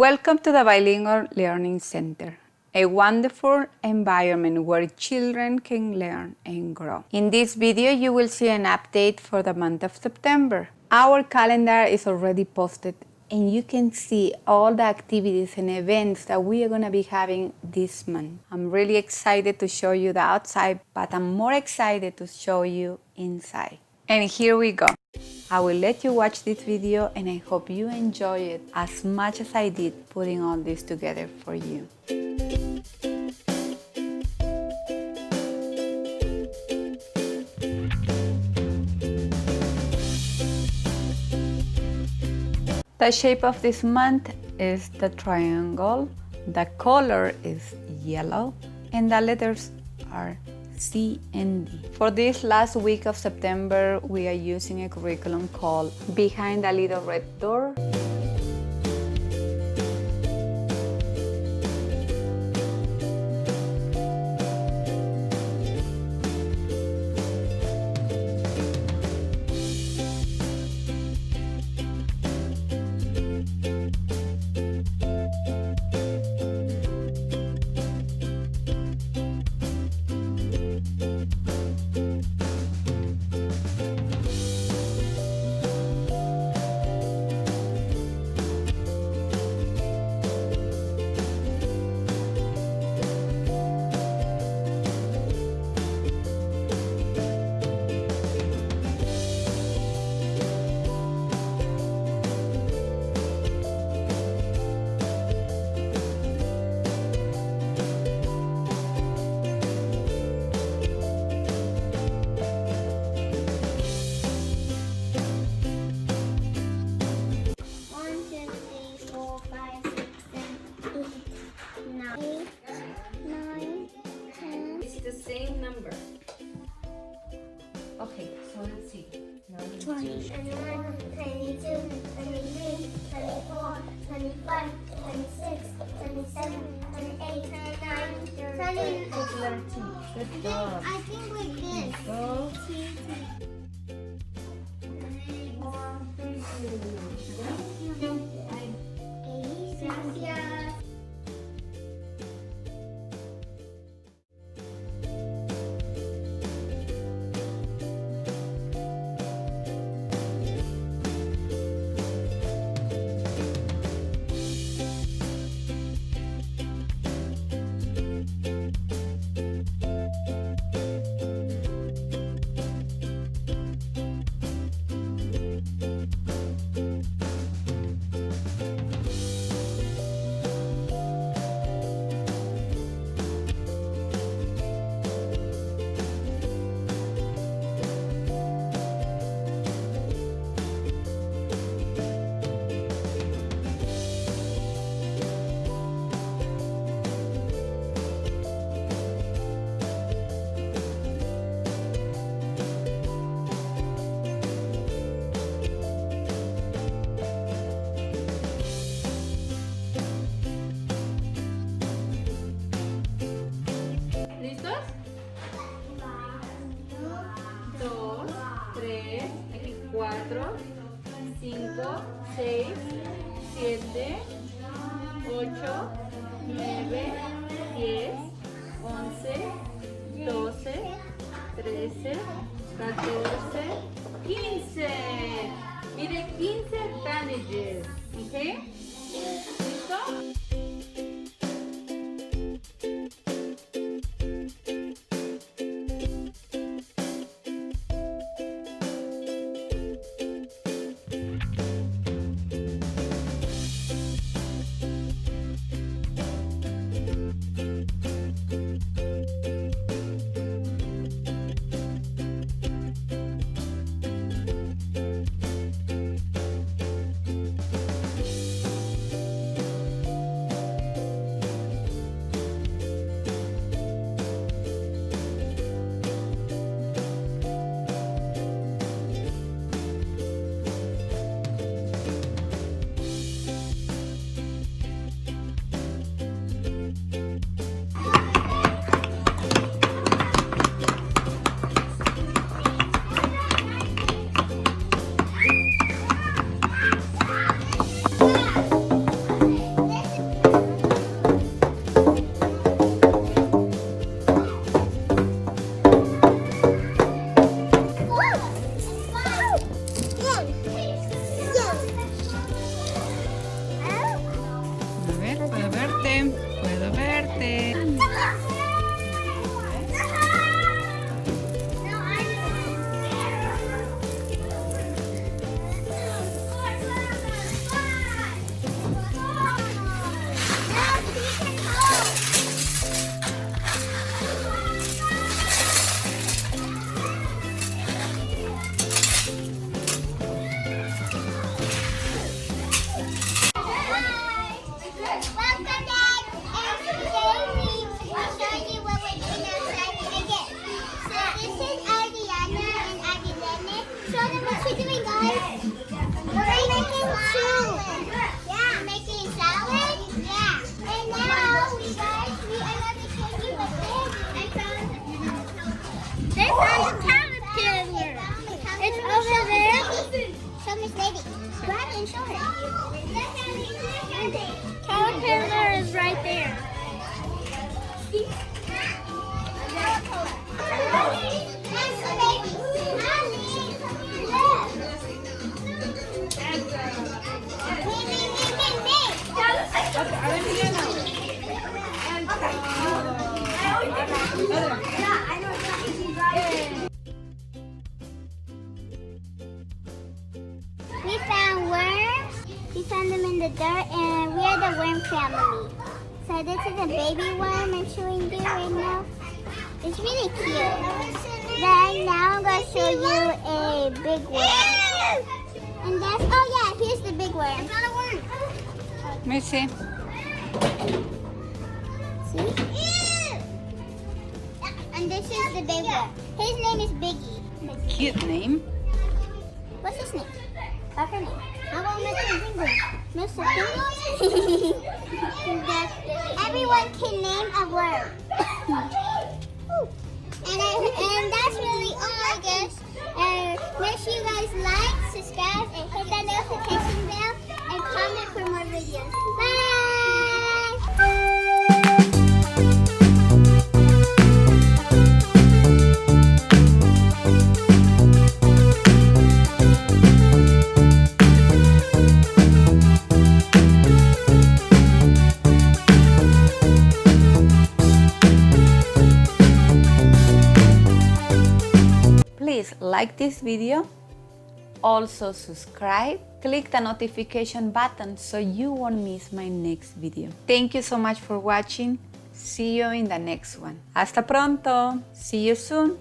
Welcome to the Bilingual Learning Center, a wonderful environment where children can learn and grow. In this video, you will see an update for the month of September. Our calendar is already posted and you can see all the activities and events that we are going to be having this month. I'm really excited to show you the outside, but I'm more excited to show you inside. And here we go. I will let you watch this video and I hope you enjoy it as much as I did putting all this together for you. The shape of this month is the triangle, the color is yellow, and the letters are C and D. For this last week of September, we are using a curriculum called Behind the Little Red Door. Same number. Okay, so let's see. 20, 21, 22, 23, 24, 25, 26, 27, 28, 29, 30. Take letter T. Good job. I think like this. Go. Gracias. ¿Listos? 2, 3, aquí 4, 5, 6, 7, 8, 9, 10, 11, 12, 13, 14, 15. Mire, 15 advantages. ¿Ok? ¿Listo? verte. Puedo verte. Caterpillar is right there. We found worms. We found them in the dirt, and we are the worm family. So this is a baby worm I'm showing you right now. It's really cute. Then now I'm going to show you a big worm. And that's, oh yeah, here's the big worm. It's not a worm. Let me see. See? And this is the big worm. His name is Biggie. Cute name. What's his name? What's her name? How about Mr. Bingo? Mr. Bingo? Everyone can name a word. and that's really all, I guess. Make sure you guys like, subscribe, and hit that notification bell, and comment for more videos. Bye! Please like this video, also subscribe, click the notification button so you won't miss my next video. Thank you so much for watching. See you in the next one. Hasta pronto. See you soon.